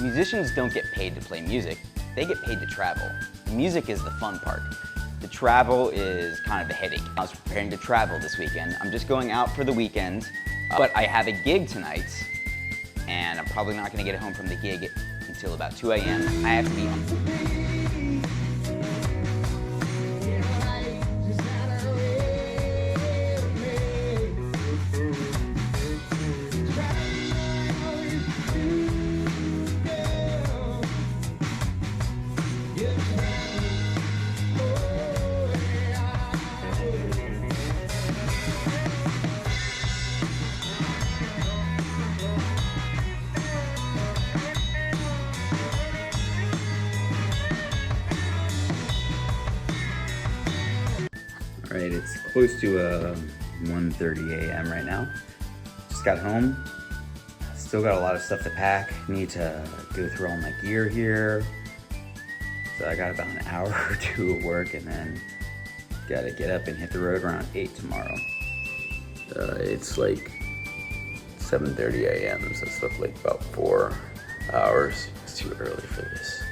Musicians don't get paid to play music, they get paid to travel. The music is the fun part. The travel is kind of the headache. I was preparing to travel this weekend. I'm just going out for the weekend, but I have a gig tonight, and I'm probably not gonna get home from the gig until about 2 a.m. I have to be home. All right, it's close to 1:30 a.m. right now. Just got home. Still got a lot of stuff to pack. Need to go through all my gear here. So I got about an hour or two of work, and then gotta get up and hit the road around 8 tomorrow. It's like 7:30 a.m. so it's up like about 4 hours. It's too early for this.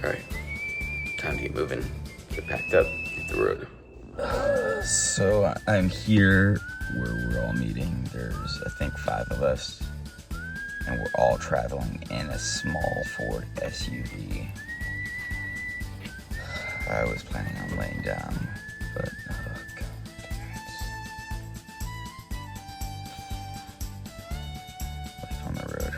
All right, time to get moving. Get packed up, hit the road. So I'm here where we're all meeting. There's, I think, 5 of us, and we're all traveling in a small Ford SUV. I was planning on laying down, but oh God, life on the road.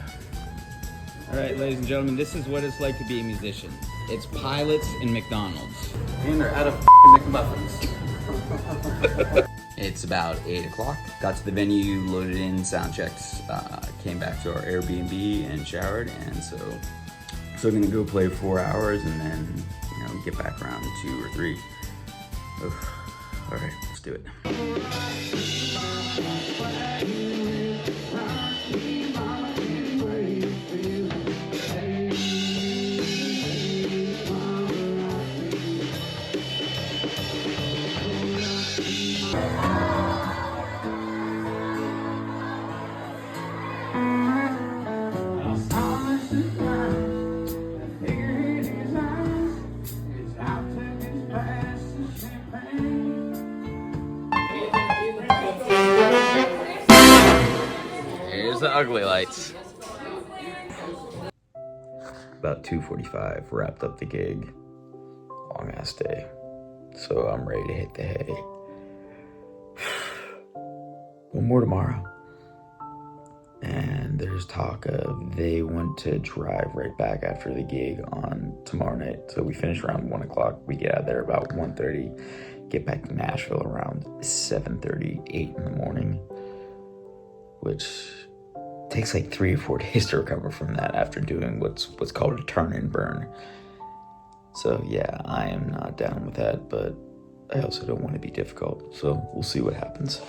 All right, ladies and gentlemen, this is what it's like to be a musician. It's pilots and McDonald's. And they're out of McMuffins. It's about 8 o'clock. Got to the venue, loaded in, sound checks, came back to our Airbnb and showered, and so gonna go play 4 hours and then, get back around 2 or 3. Ugh. All right, let's do it. Here's the ugly lights. About 2:45, wrapped up the gig. Long ass day. So I'm ready to hit the hay. One more tomorrow. And there's talk of they want to drive right back after the gig on tomorrow night. So we finish around 1 o'clock. We get out there about 1:30, get back to Nashville around 7:30, 8 in the morning, which takes like 3 or 4 days to recover from that after doing what's called a turn and burn. So yeah, I am not down with that, but I also don't want to be difficult. So we'll see what happens.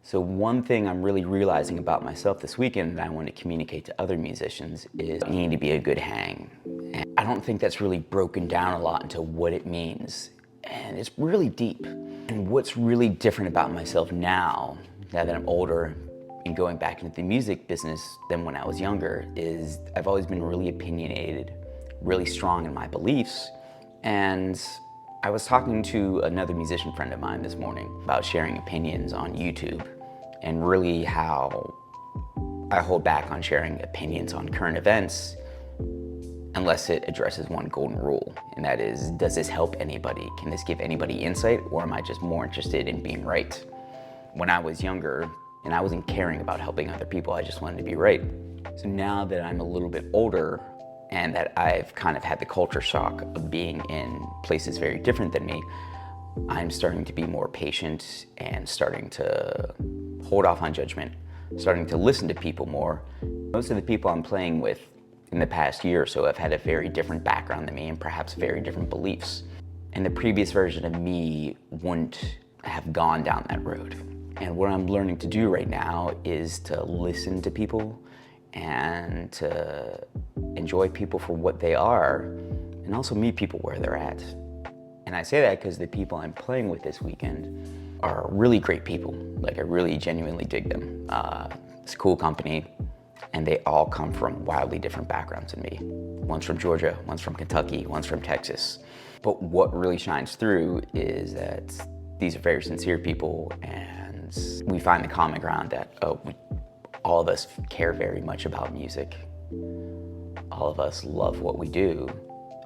So one thing I'm really realizing about myself this weekend that I want to communicate to other musicians is I need to be a good hang. And I don't think that's really broken down a lot into what it means. And it's really deep. And what's really different about myself now that I'm older and going back into the music business than when I was younger is I've always been really opinionated, really strong in my beliefs. And I was talking to another musician friend of mine this morning about sharing opinions on YouTube and really how I hold back on sharing opinions on current events unless it addresses one golden rule, and that is, does this help anybody? Can this give anybody insight, or am I just more interested in being right? When I was younger, and I wasn't caring about helping other people, I just wanted to be right. So now that I'm a little bit older and that I've kind of had the culture shock of being in places very different than me, I'm starting to be more patient and starting to hold off on judgment, starting to listen to people more. Most of the people I'm playing with in the past year or so have had a very different background than me and perhaps very different beliefs. And the previous version of me wouldn't have gone down that road. And what I'm learning to do right now is to listen to people and to enjoy people for what they are, and also meet people where they're at. And I say that because the people I'm playing with this weekend are really great people. Like, I really genuinely dig them. It's a cool company, and they all come from wildly different backgrounds than me. One's from Georgia, one's from Kentucky, one's from Texas. But what really shines through is that these are very sincere people, and we find the common ground that all of us care very much about music. All of us love what we do,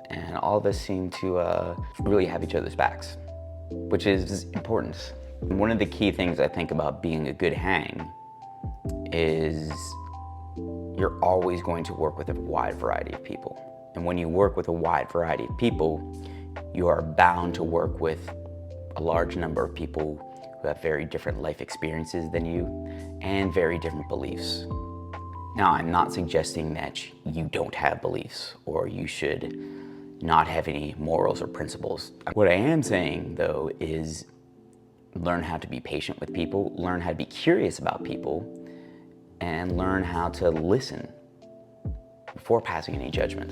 and all of us seem to really have each other's backs, which is important. One of the key things I think about being a good hang is you're always going to work with a wide variety of people. And when you work with a wide variety of people, you are bound to work with a large number of people who have very different life experiences than you and very different beliefs. Now, I'm not suggesting that you don't have beliefs or you should not have any morals or principles. What I am saying, though, is learn how to be patient with people, learn how to be curious about people, and learn how to listen before passing any judgment.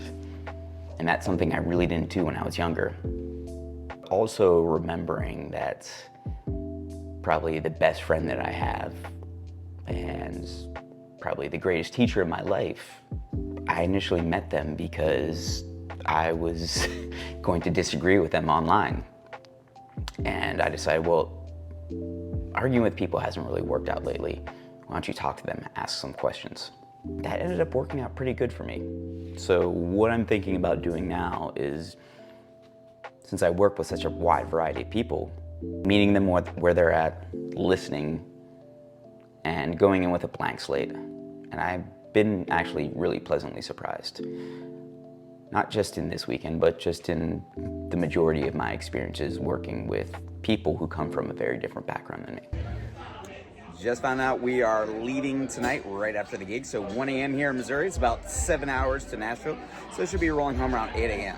And that's something I really didn't do when I was younger. Also remembering that probably the best friend that I have and probably the greatest teacher of my life, I initially met them because I was going to disagree with them online. And I decided, well, arguing with people hasn't really worked out lately. Why don't you talk to them, ask some questions? That ended up working out pretty good for me. So what I'm thinking about doing now is, since I work with such a wide variety of people, meeting them where they're at, listening, and going in with a blank slate. And I've been actually really pleasantly surprised. Not just in this weekend, but just in the majority of my experiences working with people who come from a very different background than me. Just found out we are leaving tonight right after the gig. So 1 a.m. here in Missouri. It's about 7 hours to Nashville. So it should be rolling home around 8 a.m.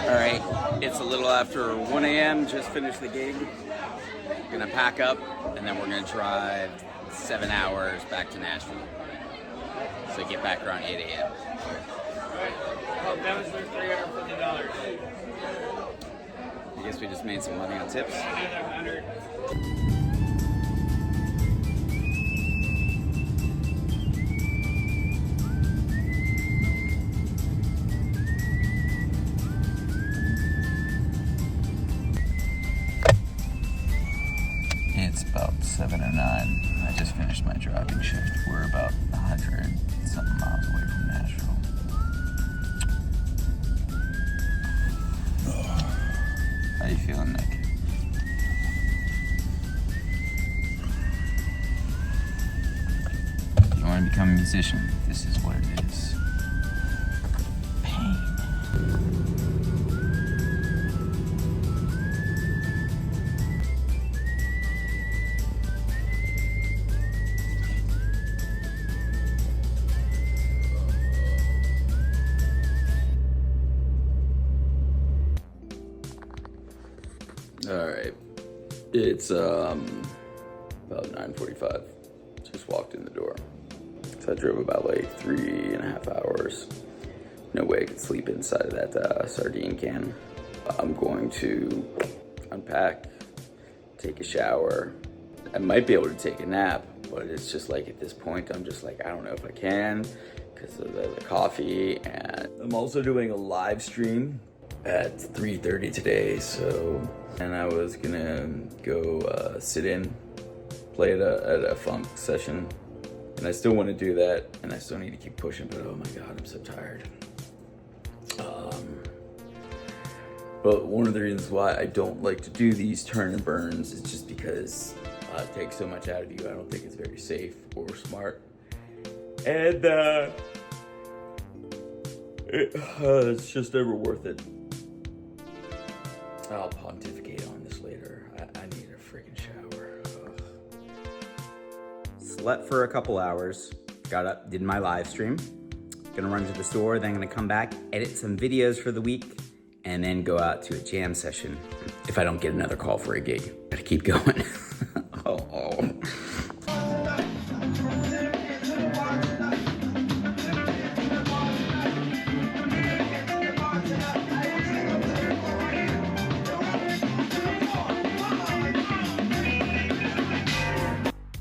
All right, it's a little after 1 a.m. Just finished the gig. Gonna pack up, and then we're gonna drive 7 hours back to Nashville. So get back around 8 a.m. Well, that was their $350. I guess we just made some money on tips. Another 100. It's about 7:09. I just finished my driving shift. We're about 100-something miles away from Nashville. How you feeling, Nick? If you want to become a musician, this is what it is. Pain. All right, it's about 9:45. Just walked in the door. So I drove about like 3.5 hours. No way I could sleep inside of that sardine can. I'm going to unpack, take a shower. I might be able to take a nap, but it's just like at this point, I'm just like, I don't know if I can because of the coffee. And I'm also doing a live stream at 3:30 today, and I was gonna go sit in, play at a funk session, and I still want to do that, and I still need to keep pushing, but oh my god, I'm so tired. But one of the reasons why I don't like to do these turn and burns is just because it takes so much out of you. I don't think it's very safe or smart, and it's just never worth it. I'll pontificate on this later. I need slept for a couple hours, got up, did my live stream. Gonna run to the store, then gonna come back, edit some videos for the week, and then go out to a jam session if I don't get another call for a gig. Gotta keep going. oh.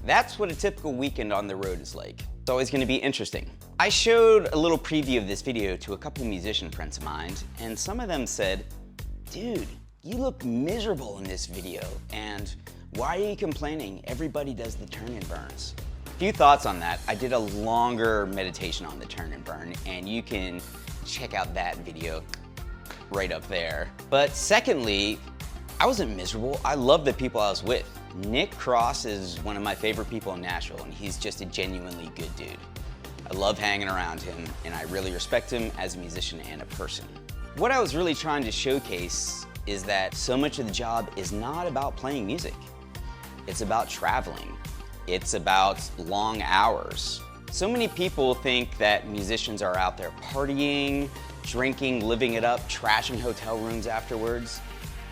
That's what a typical weekend on the road is like. It's always gonna be interesting. I showed a little preview of this video to a couple musician friends of mine, and some of them said, dude, you look miserable in this video, and why are you complaining? Everybody does the turn and burns. A few thoughts on that. I did a longer meditation on the turn and burn, and you can check out that video right up there. But secondly, I wasn't miserable. I love the people I was with. Nick Cross is one of my favorite people in Nashville, and he's just a genuinely good dude. I love hanging around him, and I really respect him as a musician and a person. What I was really trying to showcase is that so much of the job is not about playing music. It's about traveling. It's about long hours. So many people think that musicians are out there partying, drinking, living it up, trashing hotel rooms afterwards.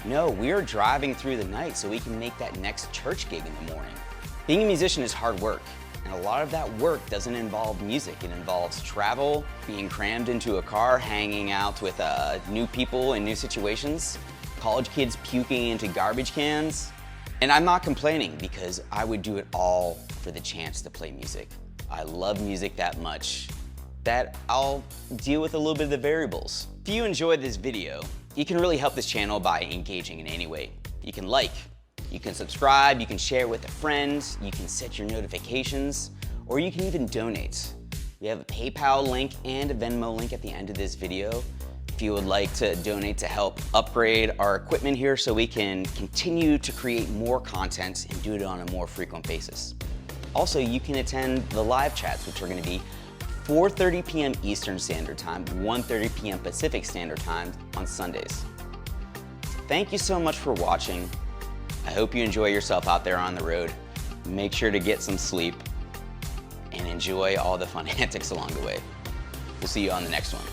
No, we are driving through the night so we can make that next church gig in the morning. Being a musician is hard work, and a lot of that work doesn't involve music. It involves travel, being crammed into a car, hanging out with new people in new situations, college kids puking into garbage cans. And I'm not complaining because I would do it all for the chance to play music. I love music that much that I'll deal with a little bit of the variables. If you enjoyed this video, you can really help this channel by engaging in any way. You can like, you can subscribe, you can share with a friend, you can set your notifications, or you can even donate. We have a PayPal link and a Venmo link at the end of this video. If you would like to donate to help upgrade our equipment here so we can continue to create more content and do it on a more frequent basis. Also, you can attend the live chats, which are gonna be 4:30 p.m. Eastern Standard Time, 1:30 p.m. Pacific Standard Time on Sundays. Thank you so much for watching. I hope you enjoy yourself out there on the road. Make sure to get some sleep and enjoy all the fun antics along the way. We'll see you on the next one.